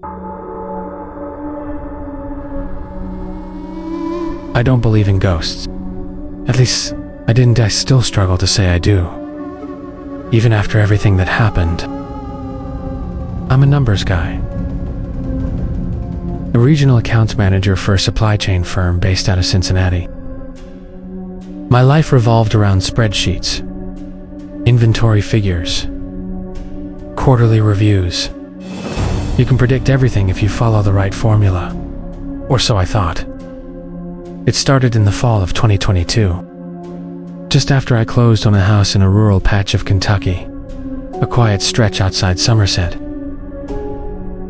I don't believe in ghosts. At least, I didn't. I still struggle to say I do. Even after everything that happened. I'm a numbers guy. A regional accounts manager for a supply chain firm based out of Cincinnati. My life revolved around spreadsheets, inventory figures, quarterly reviews. You can predict everything if you follow the right formula. Or so I thought. It started in the fall of 2022, just after I closed on a house in a rural patch of Kentucky, a quiet stretch outside Somerset.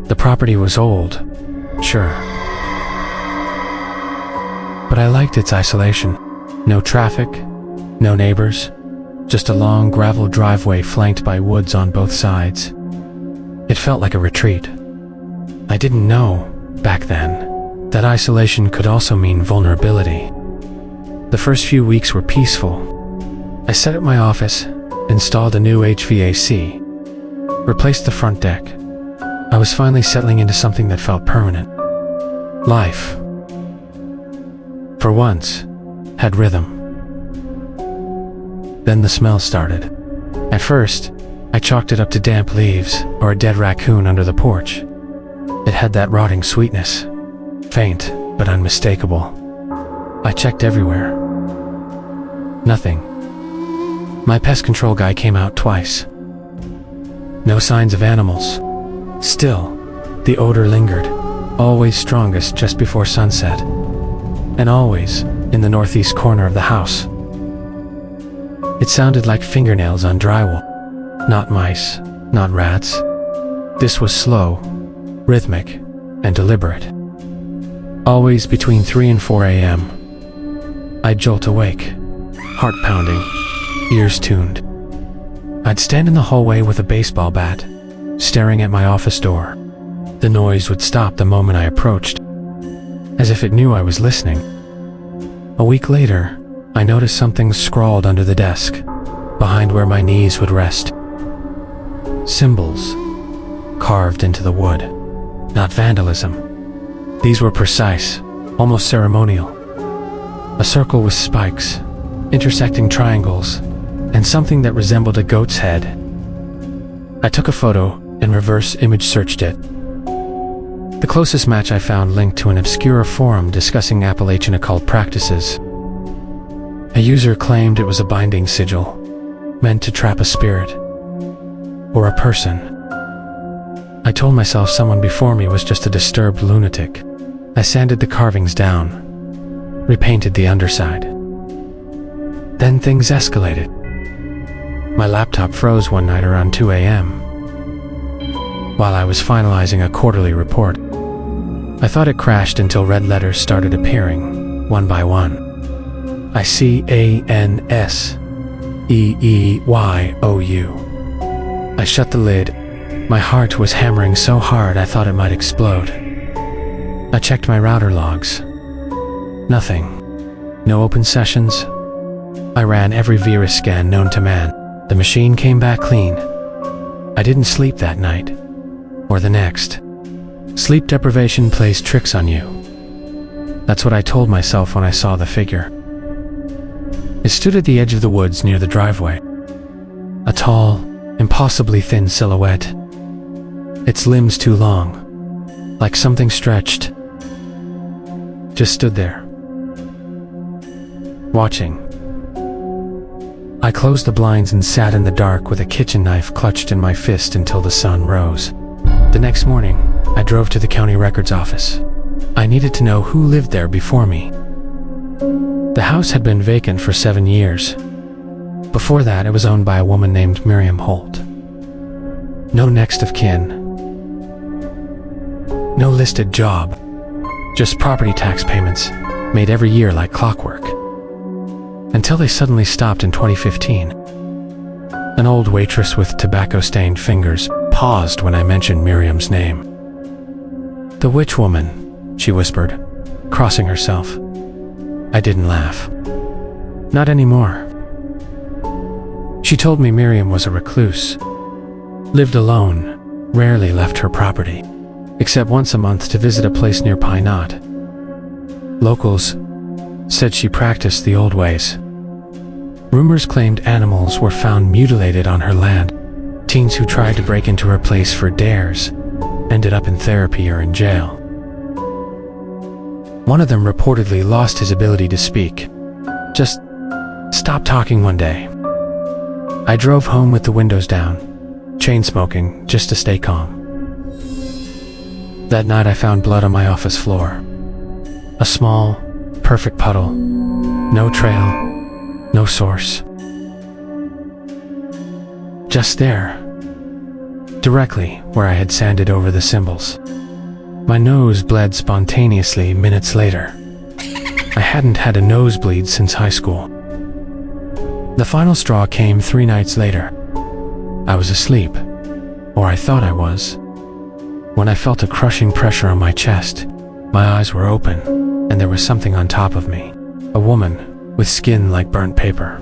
The property was old, sure, but I liked its isolation. No traffic, no neighbors, just a long gravel driveway flanked by woods on both sides. It felt like a retreat. I didn't know, back then, that isolation could also mean vulnerability. The first few weeks were peaceful. I set up my office, installed a new HVAC, replaced the front deck. I was finally settling into something that felt permanent. Life, for once, had rhythm. Then the smell started. At first, I chalked it up to damp leaves or a dead raccoon under the porch. It had that rotting sweetness, faint but unmistakable. I checked everywhere. Nothing. My pest control guy came out twice. No signs of animals. Still, the odor lingered, always strongest just before sunset, and always in the northeast corner of the house. It sounded like fingernails on drywall. Not mice, not rats. This was slow, rhythmic, and deliberate. Always between 3 and 4 a.m. I'd jolt awake, heart pounding, ears tuned. I'd stand in the hallway with a baseball bat, staring at my office door. The noise would stop the moment I approached, as if it knew I was listening. A week later, I noticed something scrawled under the desk, behind where my knees would rest. Symbols, carved into the wood. Not vandalism. These were precise, almost ceremonial. A circle with spikes, intersecting triangles, and something that resembled a goat's head. I took a photo and reverse image searched it. The closest match I found linked to an obscure forum discussing Appalachian occult practices. A user claimed it was a binding sigil, meant to trap a spirit, or a person. I told myself someone before me was just a disturbed lunatic. I sanded the carvings down, repainted the underside. Then things escalated. My laptop froze one night around 2 a.m. while I was finalizing a quarterly report. I thought it crashed until red letters started appearing, one by one. ICANSEEYOU. I shut the lid. My heart was hammering so hard I thought it might explode. I checked my router logs. Nothing. No open sessions. I ran every virus scan known to man. The machine came back clean. I didn't sleep that night, or the next. Sleep deprivation plays tricks on you. That's what I told myself when I saw the figure. It stood at the edge of the woods near the driveway. A tall, impossibly thin silhouette. Its limbs too long, like something stretched. Just stood there, watching. I closed the blinds and sat in the dark with a kitchen knife clutched in my fist until the sun rose. The next morning, I drove to the county records office. I needed to know who lived there before me. The house had been vacant for 7 years. Before that, it was owned by a woman named Miriam Holt. No next of kin. No listed job. Just property tax payments, made every year like clockwork. Until they suddenly stopped in 2015. An old waitress with tobacco-stained fingers paused when I mentioned Miriam's name. "The witch woman," she whispered, crossing herself. I didn't laugh. Not anymore. She told me Miriam was a recluse, lived alone, rarely left her property. except once a month to visit a place near Pine Knot. Locals said she practiced the old ways. Rumors claimed animals were found mutilated on her land. Teens who tried to break into her place for dares ended up in therapy or in jail. One of them reportedly lost his ability to speak. Just stopped talking one day. I drove home with the windows down, chain smoking just to stay calm. That night I found blood on my office floor. A small, perfect puddle. No trail, no source. Just there, directly where I had sanded over the symbols. My nose bled spontaneously minutes later. I hadn't had a nosebleed since high school. The final straw came 3 nights later. I was asleep, or I thought I was, when I felt a crushing pressure on my chest. My eyes were open, and there was something on top of me. A woman with skin like burnt paper.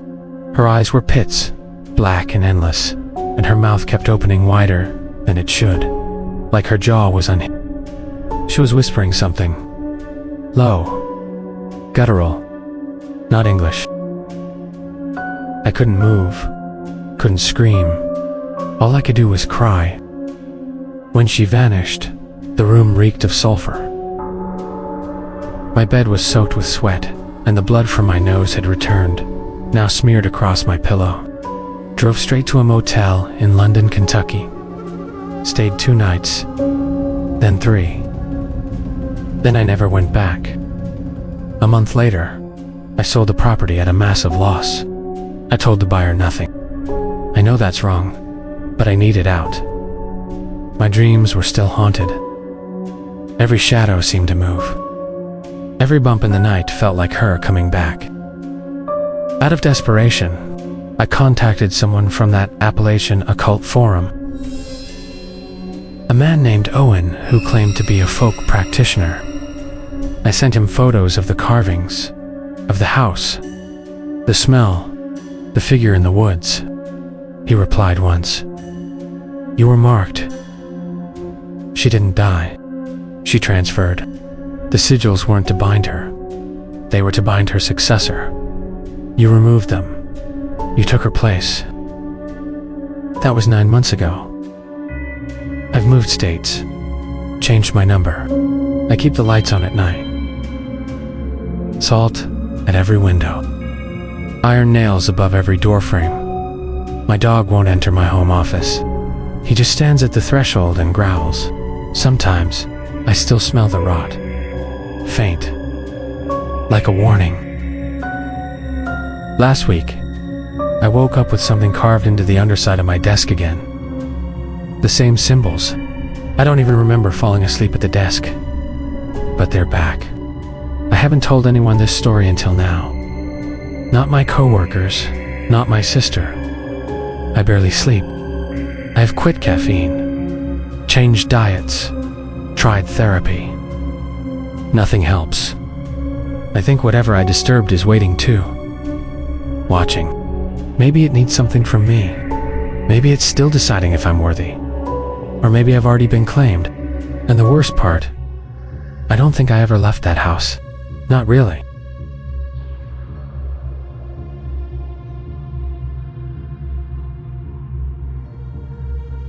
Her eyes were pits, black and endless, and her mouth kept opening wider than it should, like her jaw was unhinged. She was whispering something. Low. Guttural. Not English. I couldn't move. Couldn't scream. All I could do was cry. When she vanished, the room reeked of sulfur. My bed was soaked with sweat, and the blood from my nose had returned, now smeared across my pillow. Drove straight to a motel in London, Kentucky. Stayed 2 nights, then 3. Then I never went back. A month later, I sold the property at a massive loss. I told the buyer nothing. I know that's wrong, but I needed out. My dreams were still haunted. Every shadow seemed to move. Every bump in the night felt like her coming back. Out of desperation, I contacted someone from that Appalachian occult forum. A man named Owen who claimed to be a folk practitioner. I sent him photos of the carvings, of the house, the smell, the figure in the woods. He replied once, "You were marked." She didn't die. She transferred. The sigils weren't to bind her. They were to bind her successor. You removed them. You took her place. That was 9 months ago. I've moved states, changed my number. I keep the lights on at night. Salt at every window. Iron nails above every door frame. My dog won't enter my home office. He just stands at the threshold and growls. Sometimes, I still smell the rot. Faint. Like a warning. Last week, I woke up with something carved into the underside of my desk again. The same symbols. I don't even remember falling asleep at the desk. But they're back. I haven't told anyone this story until now. Not my coworkers, not my sister. I barely sleep. I have quit caffeine, changed diets, tried therapy. Nothing helps. I think whatever I disturbed is waiting too. Watching. Maybe it needs something from me. Maybe it's still deciding if I'm worthy. Or maybe I've already been claimed. And the worst part, I don't think I ever left that house. Not really.